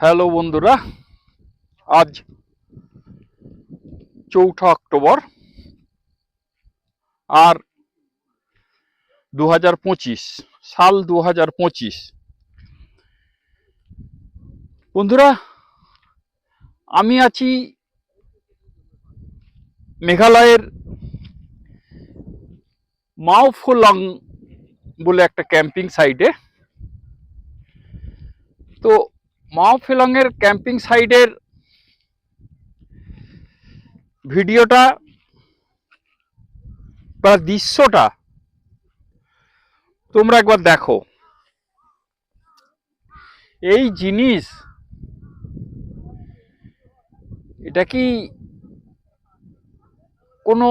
Hello বন্ধুরা, আজ 4ঠা October আর 2025 সাল 2025। বন্ধুরা, আমি আছি মেঘালয়ের মাওফুলং বলে একটা ক্যাম্পিং সাইটে। তো মাওফুলং এর ক্যাম্পিং সাইটের ভিডিওটা বা দৃশ্যটা তোমরা একবার দেখো। এই জিনিস, এটা কি কোনো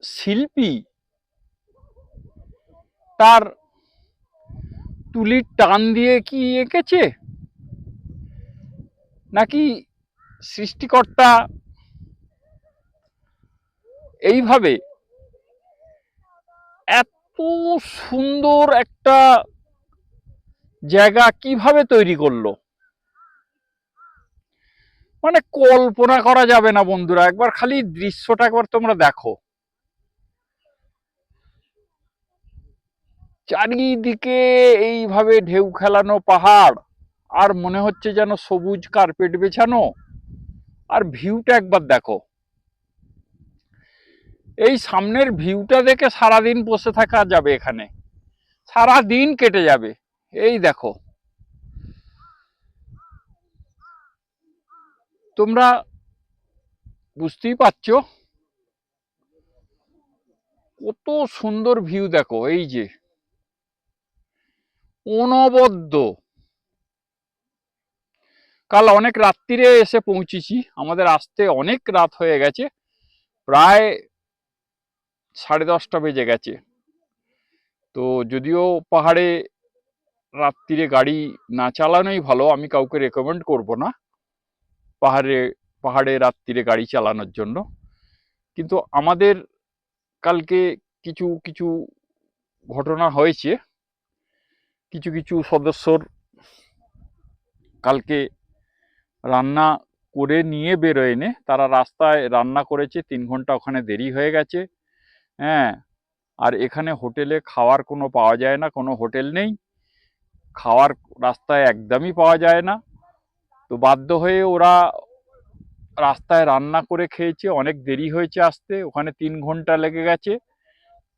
শিল্পী তার তুলির টান দিয়ে কি এঁকেছে, নাকি সৃষ্টিকর্তা এইভাবে এত সুন্দর একটা জায়গা কিভাবে তৈরি করলো? মানে কল্পনা করা যাবে না বন্ধুরা। একবার খালি দৃশ্যটা একবার তোমরা দেখো। চারিদিকে এইভাবে ঢেউ খেলানো পাহাড়, আর মনে হচ্ছে যেন সবুজ কার্পেট বেছানো। আর ভিউটা একবার দেখো। এই সামনের ভিউটা দেখে সারাদিন বসে থাকা যাবে, এখানে সারা দিন কেটে যাবে। এই দেখো, তোমরা বুঝতেই পারছো কত সুন্দর ভিউ। দেখো, এই যে অনবদ্য। কাল অনেক রাত্রিরে এসে পৌঁছেছি, আমাদের আসতে অনেক রাত হয়ে গেছে, প্রায় 10:30 বেজে গেছে। তো যদিও পাহাড়ে রাত্রিরে গাড়ি না চালানোই ভালো, আমি কাউকে রেকমেন্ড করব না পাহাড়ে পাহাড়ে রাত্রিরে গাড়ি চালানোর জন্য। কিন্তু আমাদের কালকে কিছু কিছু ঘটনা হয়েছে। কিছু কিছু সদস্যর কালকে রান্না করে নিয়ে বেরোয়নি, তারা রাস্তায় রান্না করেছে, 3 ঘন্টা ওখানে দেরি হয়ে গেছে। হ্যাঁ, আর এখানে হোটেলে খাওয়ার কোনো পাওয়া যায় না, কোনো হোটেল নেই, খাওয়ার রাস্তায় একদমই পাওয়া যায় না। তো বাধ্য হয়ে ওরা রাস্তায় রান্না করে খেয়েছে, অনেক দেরি হয়েছে আসতে, ওখানে 3 ঘন্টা লেগে গেছে।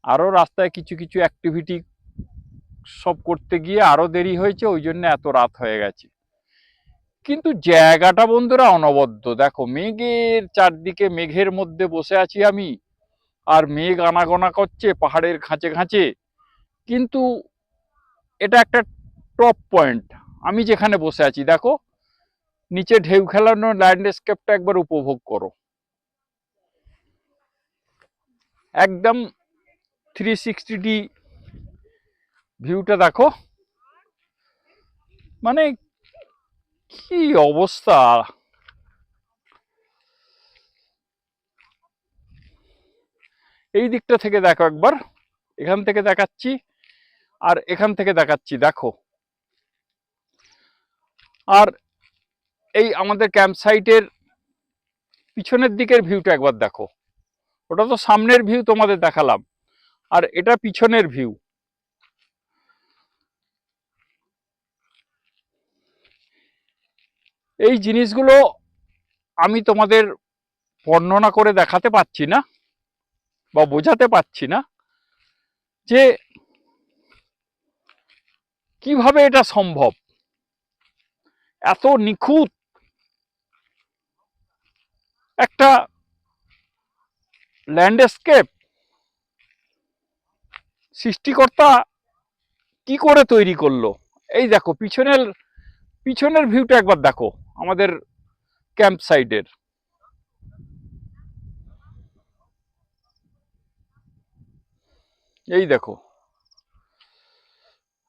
আরও রাস্তায় কিছু কিছু অ্যাক্টিভিটি সব করতে গিয়ে আরও দেরি হয়েছে, ওই জন্য এত রাত হয়ে গেছে। কিন্তু জায়গাটা বন্ধুরা অনবদ্য। দেখো, মেঘের চারদিকে, মেঘের মধ্যে বসে আছি আমি, আর মেঘ আনাগোনা করছে পাহাড়ের খাঁচে খাঁচে। কিন্তু এটা একটা টপ পয়েন্ট। আমি যেখানে বসে আছি দেখো, নিচে ঢেউ খেলানো ল্যান্ডস্কেপটা একবার উপভোগ করো। একদম 360 ভিউটা দেখো। মানে কি অবস্থা! এই দিকটা থেকে দেখো একবার, এখান থেকে দেখাচ্ছি আর এখান থেকে দেখাচ্ছি, দেখো। আর এই আমাদের ক্যাম্প সাইটের পিছনের দিকের ভিউটা একবার দেখো। ওটা তো সামনের ভিউ তোমাদের দেখালাম, আর এটা পিছনের ভিউ। এই জিনিসগুলো আমি তোমাদের বর্ণনা করে দেখাতে পারছি না বা বোঝাতে পারছি না যে কিভাবে এটা সম্ভব। এত নিখুঁত একটা ল্যান্ডস্কেপ সৃষ্টিকর্তা কি করে তৈরি করলো। এই দেখো, পিছনের পিছনের ভিউটা একবার দেখো আমাদের ক্যাম্প সাইটের। এই দেখো,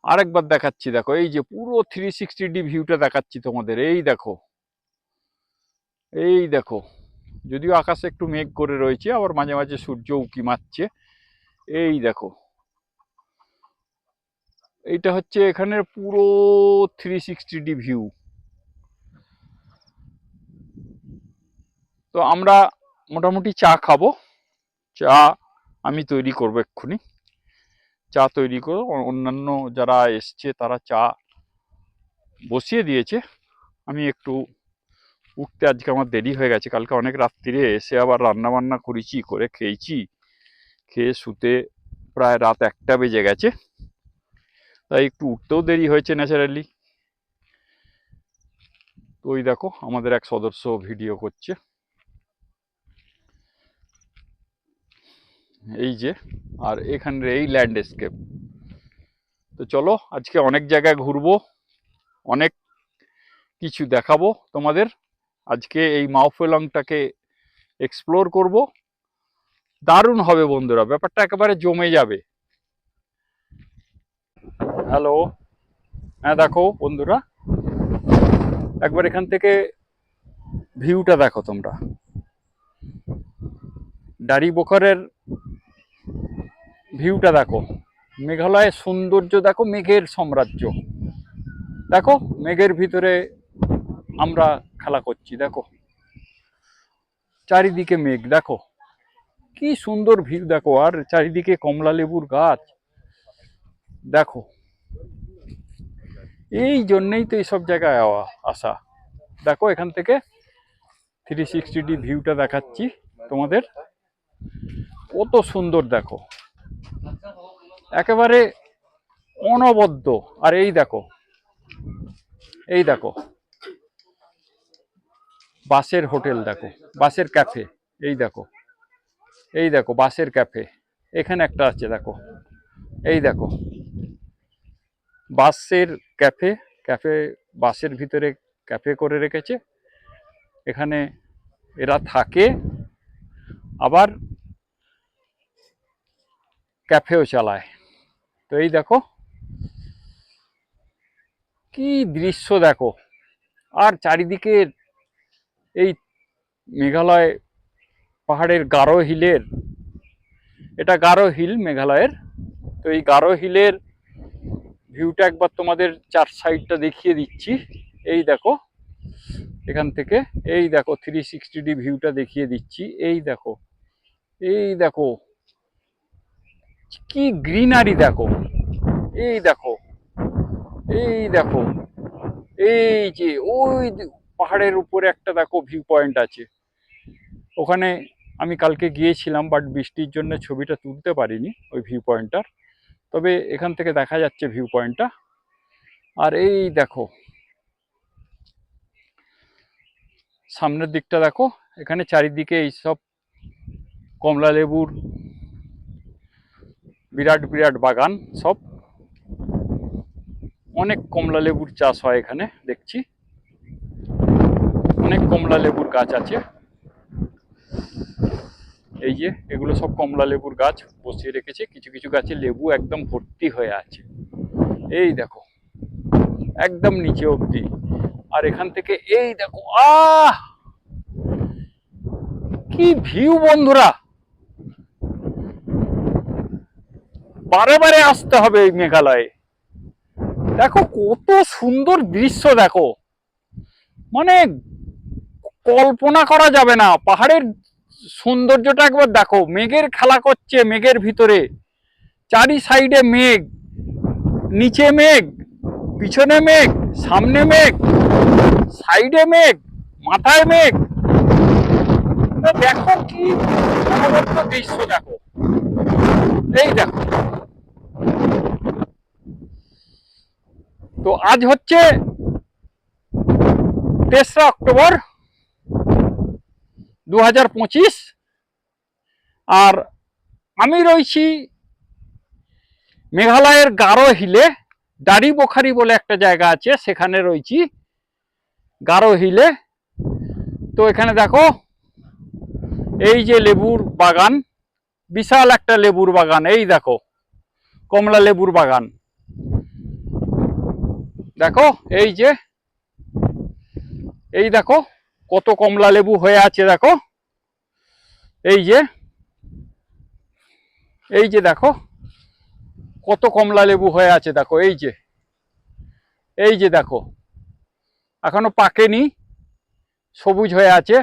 আরেকবার দেখাচ্ছি, দেখো এই যে পুরো 360 ভিউটা দেখাচ্ছি তোমাদের। এই দেখো, এই দেখো, যদিও আকাশে একটু মেঘ করে রয়েছে, আবার মাঝে মাঝে সূর্য উঁকি মারছে। এই দেখো, এইটা হচ্ছে এখানের পুরো 360 ভিউ। তো আমরা মোটামুটি চা খাবো। চা আমি তৈরি করবো এক্ষুনি। চা তৈরি করো, অন্যান্য যারা এসছে তারা চা বসিয়ে দিয়েছে। আমি একটু উঠতে আজকে আমার দেরি হয়ে গেছে, কালকে অনেক রাত্রিরে এসে আবার রান্না বান্না করেছি, করে খেয়েছি, খেয়ে শুতে প্রায় রাত 1টা বেজে গেছে, তাই একটু উঠতেও দেরি হয়েছে ন্যাচারালি। তো ওই দেখো আমাদের এক সদস্য ভিডিও করছে, এই যে, আর এখানে এই ল্যান্ডস্কেপ। তো চলো আজকে অনেক জায়গায় ঘুরবো, অনেক কিছু দেখাবো তোমাদের। আজকে এই মাওফেলংটাকে এক্সপ্লোর করব, দারুণ হবে বন্ধুরা, ব্যাপারটা একেবারে জমে যাবে। হ্যালো, হ্যাঁ দেখো বন্ধুরা, একবার এখান থেকে ভিউটা দেখো তোমরা, ডাড়িবোখারের ভিউটা দেখো, মেঘালয়ের সৌন্দর্য দেখো, মেঘের সাম্রাজ্য দেখো, মেঘের ভিতরে আমরা খেলা করছি দেখো, চারিদিকে মেঘ দেখো, কি সুন্দর ভিউ দেখো, আর চারিদিকে কমলা লেবুর গাছ দেখো। এই জন্যই তো এইসব জায়গায় আসা। দেখো এখান থেকে 360 ভিউটা দেখাচ্ছি তোমাদের, কত সুন্দর দেখো, একেবারে অনবদ্য। আর এই দেখো, এই দেখো বাসের হোটেল দেখো, বাসের ক্যাফে, এই দেখো, এই দেখো বাসের ক্যাফে, এখানে একটা আছে দেখো, এই দেখো বাসের ক্যাফে, ক্যাফে বাসের ভিতরে ক্যাফে করে রেখেছে, এখানে এরা থাকে, আবার ক্যাফেও চালায়। তো এই দেখো কি দৃশ্য দেখো, আর চারিদিকে এই মেঘালয় পাহাড়ের গারো হিলের, এটা গারো হিল মেঘালয়ের, তো এই গারো হিলের ভিউটা একবার তোমাদের চার সাইডটা দেখিয়ে দিচ্ছি। এই দেখো এখান থেকে, এই দেখো 360 ভিউটা দেখিয়ে দিচ্ছি, এই দেখো, এই দেখো কি গ্রিনারি দেখো, এই দেখো, এই দেখো, এই যে ওই পাহাড়ের উপরে একটা দেখো ভিউ পয়েন্ট আছে, ওখানে আমি কালকে গিয়েছিলাম, বাট বৃষ্টির জন্য ছবিটা তুলতে পারিনি ওই ভিউ পয়েন্টটার, তবে এখান থেকে দেখা যাচ্ছে ভিউ পয়েন্টটা। আর এই দেখো সামনের দিকটা দেখো, এখানে চারিদিকে এইসব কমলা লেবুর বিরাট বিরাট বাগান, সব অনেক কমলা লেবুর চাষ হয় এখানে, দেখছি অনেক কমলা লেবুর গাছ আছে, এই যে এগুলো সব কমলা লেবুর গাছ বসিয়ে রেখেছে, কিছু কিছু গাছে লেবু একদম ভর্তি হয়ে আছে, এই দেখো একদম নিচে অবধি। আর এখান থেকে এই দেখো, কি ভিউ বন্ধুরা, বারে বারে আসতে হবে এই মেঘালয়ে, দেখো কত সুন্দর দৃশ্য দেখো, মানে কল্পনা করা যাবে না, পাহাড়ের সৌন্দর্যটা একবার দেখো, মেঘের খেলা করছে মেঘের ভিতরে, চারি সাইডে মেঘ, নিচে মেঘ, পিছনে মেঘ, সামনে মেঘ, সাইডে মেঘ, মাথায় মেঘ, দেখো কি অনবদ্য দৃশ্য দেখো, এই দেখো। তো আজ হচ্ছে 3রা অক্টোবর 2025, আর আমি রয়েছি মেঘালয়ের গারো হিলে, ডাড়িবোখারি বলে একটা জায়গা আছে, সেখানে রয়েছি গারো হিলে। তো এখানে দেখো এই যে লেবুর বাগান, বিশাল একটা লেবুর বাগান, এই দেখো কমলা লেবুর বাগান দেখো, এই যে এই দেখো কত কমলা লেবু হয়ে আছে দেখো, এই যে, এই যে দেখো কত কমলা লেবু হয়ে আছে দেখো, এই যে, এই যে দেখো এখনো পাকেনি, সবুজ হয়ে আছে,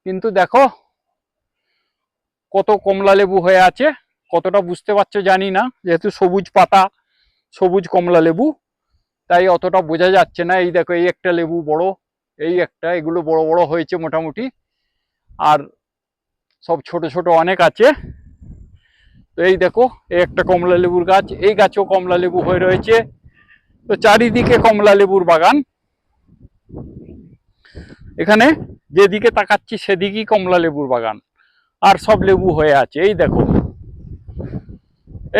কিন্তু দেখো কত কমলা লেবু হয়ে আছে, কতটা বুঝতে পারছো জানি না, যেহেতু সবুজ পাতা, সবুজ কমলা লেবু, তাই অতটা বোঝা যাচ্ছে না। এই দেখো, এই একটা লেবু বড়, এই একটা, এগুলো বড় বড় হয়েছে মোটামুটি, আর সব ছোট ছোট অনেক আছে। তো এই দেখো, এই একটা কমলা লেবুর গাছ, এই গাছেও কমলা লেবু হয়ে রয়েছে। তো চারিদিকে কমলা লেবুর বাগান, এখানে যেদিকে তাকাচ্ছি সেদিকেই কমলা লেবুর বাগান, আর সব লেবু হয়ে আছে। এই দেখো,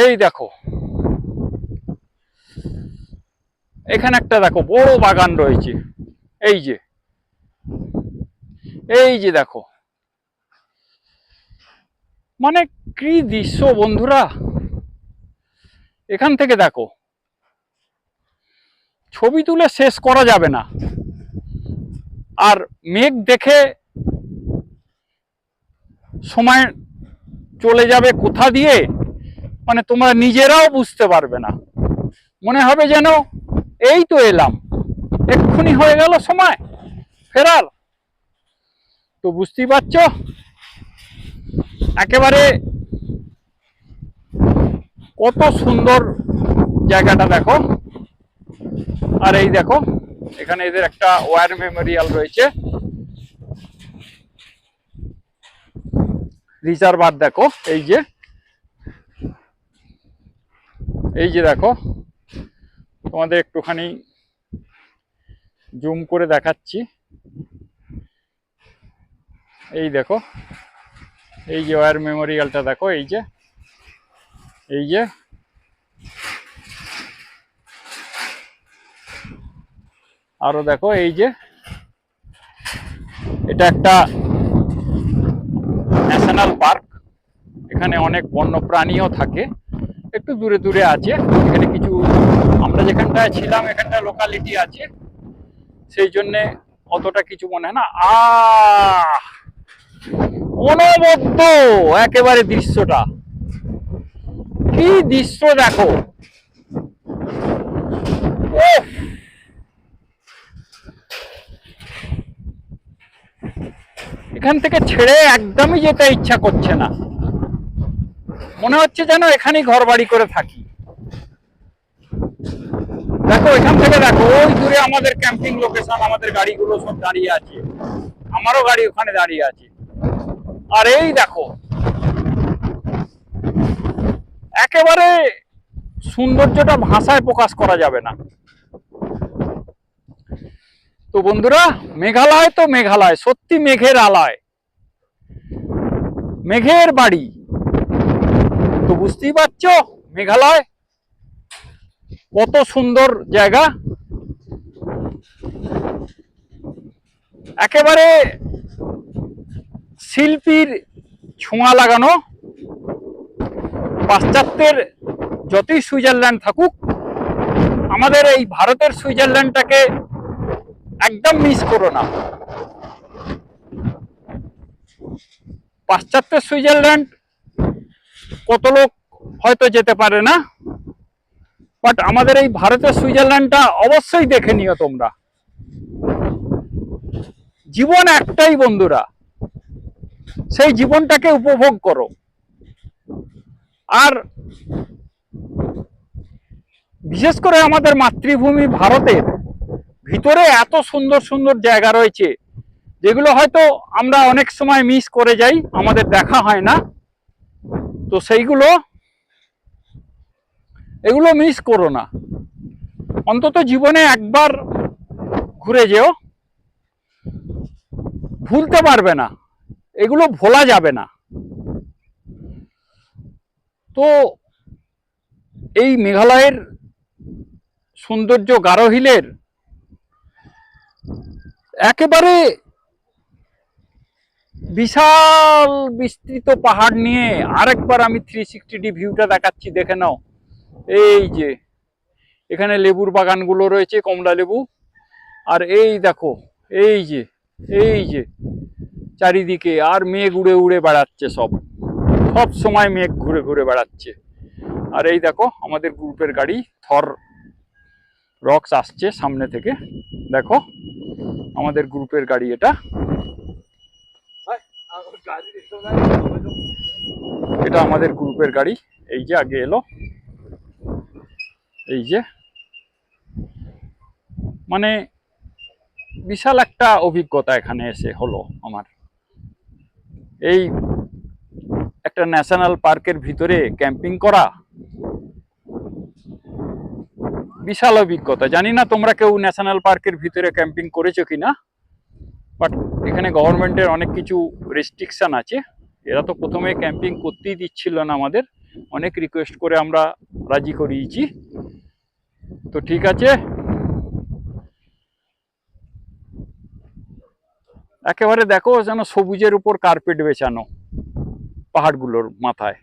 এই দেখো, এখানে একটা দেখো বড় বাগান রয়েছে, এই যে, এই যে দেখো, মানে কি দৃশ্য বন্ধুরা, এখান থেকে দেখো, ছবি তুলে শেষ করা যাবে না। আর মেঘ দেখে সময় চলে যাবে কোথা দিয়ে, মানে তোমরা নিজেরাও বুঝতে পারবে না, মনে হবে যেন এই তো এলাম, এক্ষুনি হয়ে গেল সময় ফেরার। তো বুঝতেই পারছো, একেবারে কত সুন্দর জায়গাটা দেখো। আর এই দেখো, এখানে এদের একটা ওয়ার মেমোরিয়াল রয়েছে, রিজার্ভার দেখো, এই যে, এই যে দেখো, তোমাদের একটুখানি জুম করে দেখাচ্ছি। এই দেখো, এই যে ওয়ার মেমোরিয়ালটা দেখো, এই যে, এই যে, আরো দেখো, এই যে, এটা একটা ন্যাশনাল পার্ক, এখানে অনেক বন্যপ্রাণীও থাকে, একটু দূরে দূরে আছে। এখানে কিছু, আমরা যেখানটায় ছিলাম এখানটা লোকালিটি আছে, সেই জন্যে অতটা কিছু মনে হয় না। অনবদ্য একেবারে দৃশ্যটা, কি দৃশ্য দেখো, এখান থেকে ছেড়ে একদমই যেতে ইচ্ছা করছে না, মনে হচ্ছে যেন এখানেই ঘর বাড়ি করে থাকি। দেখো এখান থেকে দেখো, ওই দূরে আমাদের ক্যাম্পিং লোকেশন, আমাদের গাড়িগুলো সব দাঁড়িয়ে আছে, আমারও গাড়ি ওখানে দাঁড়িয়ে আছে। আর এই দেখো, একেবারে সৌন্দর্যটা ভাষায় প্রকাশ করা যাবে না। তো বন্ধুরা, মেঘালয় তো মেঘালয়, সত্যি মেঘের আলয়, মেঘের বাড়ি। তো বুঝতেই পারছো মেঘালয় কত সুন্দর জায়গা, একেবারে শিল্পীর ছোঁয়া লাগানো। পাশ্চাত্যের যতই সুইজারল্যান্ড থাকুক, আমাদের এই ভারতের সুইজারল্যান্ডটাকে একদম মিস করো না। পাশ্চাত্যের সুইজারল্যান্ড কত লোক হয়তো যেতে পারে না, বাট আমাদের এই ভারতের সুইজারল্যান্ডটা অবশ্যই দেখে নিও তোমরা। জীবন একটাই বন্ধুরা, সেই জীবনটাকে উপভোগ করো। আর বিশেষ করে আমাদের মাতৃভূমি ভারতের ভিতরে এত সুন্দর সুন্দর জায়গা রয়েছে, যেগুলো হয়তো আমরা অনেক সময় মিস করে যাই, আমাদের দেখা হয় না। তো এগুলো মিস করো না, অন্তত জীবনে একবার ঘুরে যেও, ভুলতে পারবে না, এগুলো ভোলা যাবে না। তো এই মেঘালয়ের সৌন্দর্য, গারো হিলের একেবারে বিশাল বিস্তৃত পাহাড় নিয়ে আরেকবার আমি 360 ভিউটা দেখাচ্ছি, দেখে নাও। এই যে এখানে লেবুর বাগানগুলো রয়েছে, কমলা লেবু, আর এই দেখো, এই যে, এই যে চারিদিকে, আর মেঘ উড়ে উড়ে বেড়াচ্ছে, সব সময় মেঘ ঘুরে ঘুরে বেড়াচ্ছে। আর এই দেখো আমাদের গ্রুপের গাড়ি থর রক্স আসছে সামনে থেকে, দেখো আমাদের গ্রুপের গাড়ি এটা। এটা আমাদের গ্রুপের গাড়ি, এই যে আগে এলো, এই যে মানে বিশাল একটা অভিজ্ঞতা এখানে এসে হলো আমার। এই একটা ন্যাশনাল পার্কের ভিতরে ক্যাম্পিং করা বিশাল অভিজ্ঞতা। জানি না তোমরা কেউ ন্যাশনাল পার্কের ভিতরে ক্যাম্পিং করেছো কিনা, বাট এখানে গভর্নমেন্টের অনেক কিছু রেস্ট্রিকশন আছে। এরা তো প্রথমে ক্যাম্পিং করতেই দিচ্ছিল না আমাদের, অনেক রিকোয়েস্ট করে আমরা রাজি করিয়েছি। তো ঠিক আছে, একেবারে দেখো যেন সবুজের উপর কার্পেট বেছানো পাহাড়গুলোর মাথায়।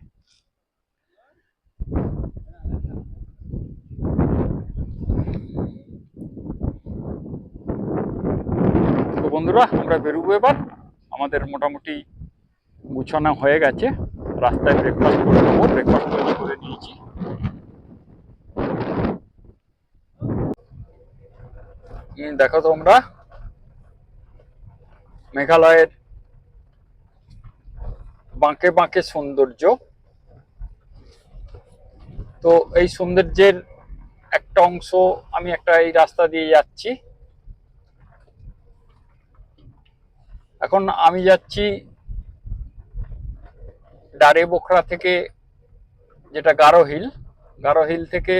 তো বন্ধুরা, আমরা বেরোবো এবার। আমাদের মোটামুটি গুছানো হয়ে গেছে, রাস্তায় ব্রেকফাস্ট করে নেবো, ব্রেকফাস্ট করে নিয়েছি। দেখো তোমরা মেঘালয়ের বাঁকে বাঁকে সৌন্দর্য। তো এই সৌন্দর্যের একটা অংশ আমি এই রাস্তা দিয়ে যাচ্ছি। এখন আমি যাচ্ছি ডারে বোখরা থেকে, যেটা গারো হিল। গারো হিল থেকে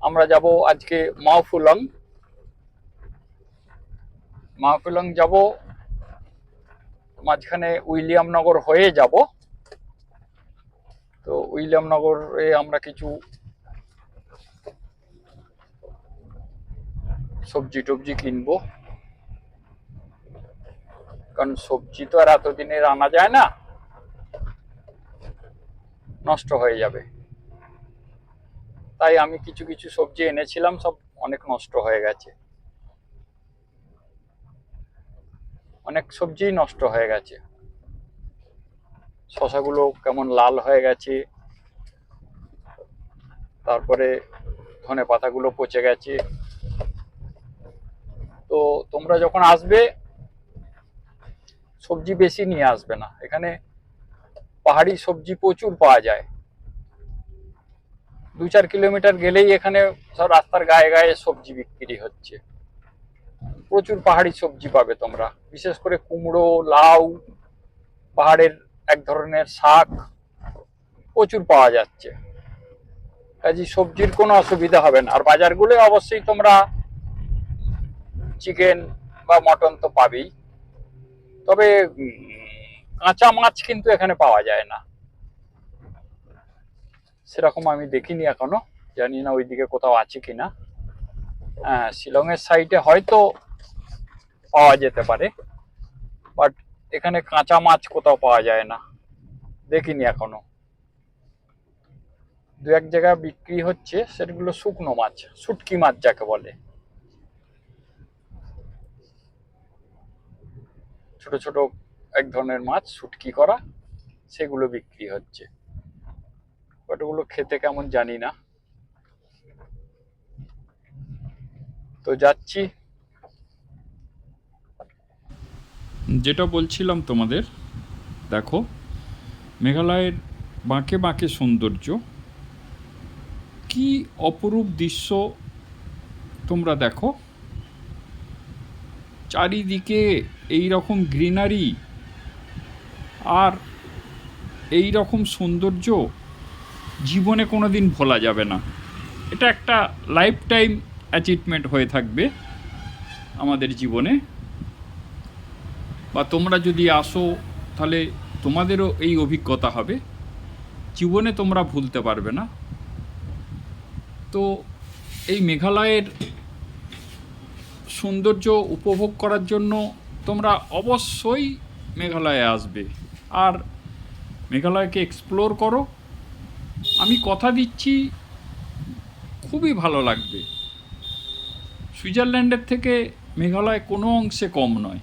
আমরা যাব আজকে মাওফুলং। মাওফুলং যাব, মাঝখানে উইলিয়ামনগর হয়ে যাব। তো উইলিয়ামনগরে আমরা কিছু সবজি টবজি কিনবো, কারণ সবজি তো আর এতদিনের আনা যায় না, নষ্ট হয়ে যাবে। তাই আমি কিছু কিছু সবজি এনেছিলাম, সব অনেক নষ্ট হয়ে গেছে, অনেক সবজি নষ্ট হয়ে গেছে। শশাগুলো কেমন লাল হয়ে গেছে, তারপরে ধনে পাতাগুলো পচে গেছে। তো তোমরা যখন আসবে সবজি বেশি নিয়ে আসবে না, এখানে পাহাড়ি সবজি প্রচুর পাওয়া যায়। 2-4 কিলোমিটার গেলেই এখানে সব রাস্তার গায়ে গায়ে সবজি বিক্রি হচ্ছে। প্রচুর পাহাড়ি সবজি পাবে তোমরা, বিশেষ করে কুমড়ো, লাউ, পাহাড়ের এক ধরনের শাক প্রচুর পাওয়া যাচ্ছে। কাজে সবজির কোনো অসুবিধা হবে না। আর বাজারগুলো অবশ্যই তোমরা চিকেন বা মটন তো পাবেই, তবে কাঁচা মাছ কিন্তু এখানে পাওয়া যায় না, সেরকম আমি দেখিনি এখনো। জানি না ওইদিকে কোথাও আছে কিনা। হ্যাঁ, শিলংয়ের সাইডে হয়তো পাওয়া যেতে পারে, বাট এখানে কাঁচা মাছ কোথাও পাওয়া যায় না, দেখিনি এখনো। 2-1 জায়গায় বিক্রি হচ্ছে, সেগুলো শুকনো মাছ, শুটকি মাছ যাকে বলে, ছোট ছোট এক ধরনের মাছ শুটকি করা, সেগুলো বিক্রি হচ্ছে। ওগুলো খেতে কেমন জানি না। তো যাচ্ছি। যেটা বলছিলাম তোমাদের, দেখো মেঘালয়ের বাঁকে বাঁকে সৌন্দর্য, কি অপরূপ দৃশ্য তোমরা দেখো। চারিদিকে এই রকম গ্রিনারি আর এই রকম সৌন্দর্য জীবনে কোনো দিন ভোলা যাবে না। এটা একটা লাইফ টাইম অ্যাচিভমেন্ট হয়ে থাকবে আমাদের জীবনে। বা তোমরা যদি আসো তাহলে তোমাদেরও এই অভিজ্ঞতা হবে, জীবনে তোমরা ভুলতে পারবে না। তো এই মেঘালয়ের সৌন্দর্য উপভোগ করার জন্য তোমরা অবশ্যই মেঘালয়ে আসবে আর মেঘালয়কে এক্সপ্লোর করো। আমি কথা দিচ্ছি খুবই ভালো লাগবে। সুইজারল্যান্ডের থেকে মেঘালয় কোনো অংশে কম নয়।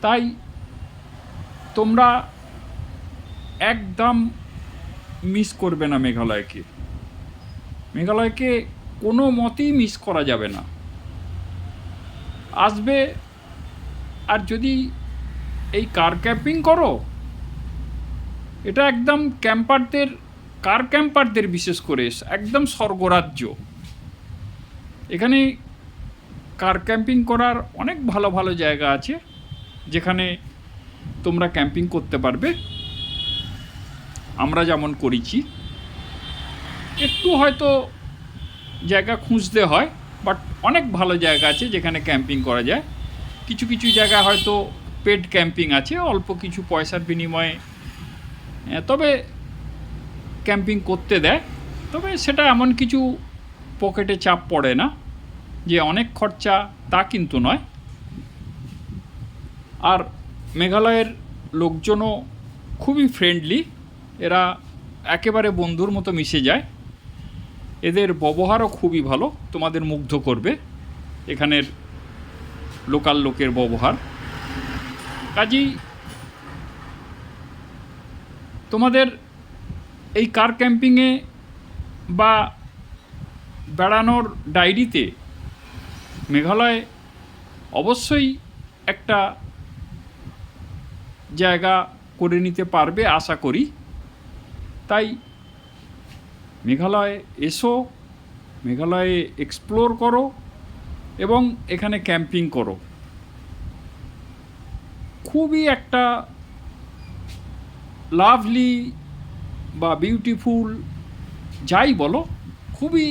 তাই তোমরা একদম মিস করবে না মেঘালয়কে। মেঘালয়কে কোনো মতেই মিস করা যাবে না। আসবে, আর যদি এই কার ক্যাম্পিং করো, এটা একদম ক্যাম্পারদের, কার ক্যাম্পারদের বিশেষ করে একদম স্বর্গরাজ্য। এখানে কার ক্যাম্পিং করার অনেক ভালো ভালো জায়গা আছে যেখানে তোমরা ক্যাম্পিং করতে পারবে। আমরা যেমন করেছি, একটু হয়তো জায়গা খুঁজতে হয়, বাট অনেক ভালো জায়গা আছে যেখানে ক্যাম্পিং করা যায়। কিছু কিছু জায়গায় হয়তো পেড ক্যাম্পিং আছে অল্প কিছু পয়সার বিনিময়ে, তবে ক্যাম্পিং করতে দেয়। তবে সেটা এমন কিছু পকেটে চাপ পড়ে না যে অনেক খরচা, তা কিন্তু নয়। আর মেঘালয়ের লোকজনও খুবই ফ্রেন্ডলি, এরা একেবারে বন্ধুর মতো মিশে যায়। এদের ব্যবহারও খুবই ভালো, তোমাদের মুগ্ধ করবে এখানের লোকাল লোকের ব্যবহার। কাজেই তোমাদের এই কার ক্যাম্পিংয়ে বা বেড়ানোর ডায়েরিতে মেঘালয় অবশ্যই একটা জায়গা করে নিতে পারবে আশা করি। তাই মেঘালয় এসো, মেঘালয়ে এক্সপ্লোর করো এবং এখানে ক্যাম্পিং করো। খুবই একটা লাভলি বা বিউটিফুল, যাই বলো, খুবই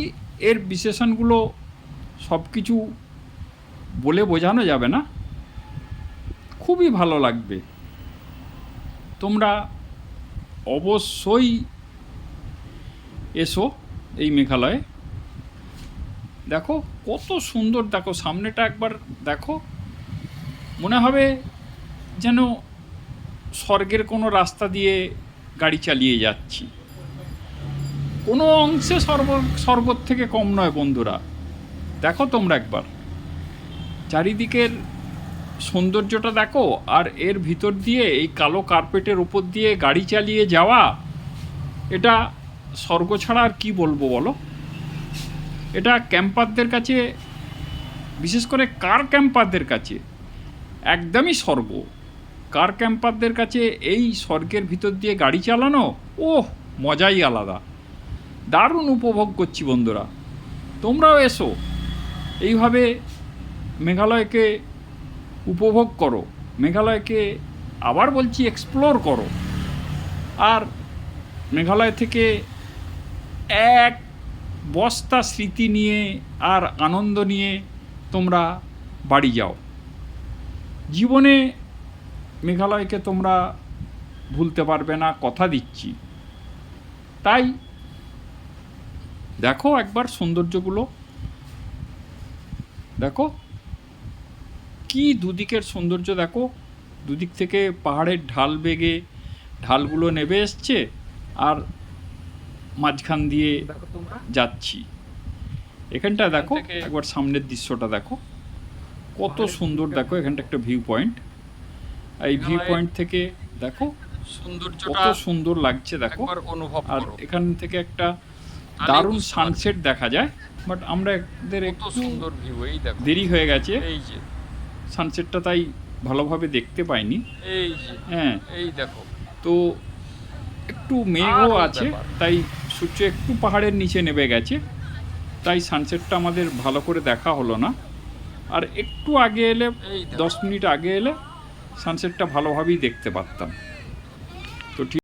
এর বিশেষণগুলো সব কিছু বলে বোঝানো যাবে না, খুবই ভালো লাগবে। তোমরা অবশ্যই এসো এই মেঘালয়ে। দেখো কত সুন্দর, দেখো সামনেটা একবার দেখো, মনে হবে যেন স্বর্গের কোনো রাস্তা দিয়ে গাড়ি চালিয়ে যাচ্ছি। কোনো অংশে স্বর্গর থেকে কম নয় বন্ধুরা। দেখো তোমরা একবার চারিদিকের সৌন্দর্যটা দেখো, আর এর ভিতর দিয়ে এই কালো কার্পেটের উপর দিয়ে গাড়ি চালিয়ে যাওয়া, এটা স্বর্গ ছাড়া আর কী বলবো বলো। এটা ক্যাম্পারদের কাছে, বিশেষ করে কার ক্যাম্পারদের কাছে একদমই স্বর্গ। কার ক্যাম্পারদের কাছে এই স্বর্গের ভিতর দিয়ে গাড়ি চালানো, ওহ মজাই আলাদা, দারুণ উপভোগ করছি বন্ধুরা। তোমরাও এসো, এইভাবে মেঘালয়কে উপভোগ করো, মেঘালয়কে আবার বলছি এক্সপ্লোর করো। আর মেঘালয় থেকে এক বস্তা স্মৃতি নিয়ে আর আনন্দ নিয়ে তোমরা বাড়ি যাও। জীবনে মেঘালয়কে তোমরা ভুলতে পারবে না, কথা দিচ্ছি। তাই দেখো একবার সৌন্দর্যগুলো, দেখো কি দুদিকের সৌন্দর্য, দেখো দুদিক থেকে পাহাড়ের ঢাল বেগে ঢালগুলো নেমে এসছে, আর মাঝখান দিয়ে যাচ্ছি। এখানটা দেখো একবার সামনের দৃশ্যটা দেখো কত সুন্দর। দেখো এখানটা একটা ভিউ পয়েন্ট, এই ভিউ পয়েন্ট থেকে দেখো কত সুন্দর লাগছে, দেখো। আর এখান থেকে একটা দারুণ সানসেট দেখা যায়, বাট আমরা এদের একটু দেরি হয়ে গেছে সানসেটটা, তাই ভালোভাবে দেখতে পাইনি। হ্যাঁ এই দেখো, তো একটু মেঘও আছে, তাই সূর্য একটু পাহাড়ের নিচে নেমে গেছে, তাই সানসেটটা আমাদের ভালো করে দেখা হলো না। আর একটু আগে এলে, 10 মিনিট আগে এলে সানসেটটা ভালোভাবেই দেখতে পারতাম। তো ঠিক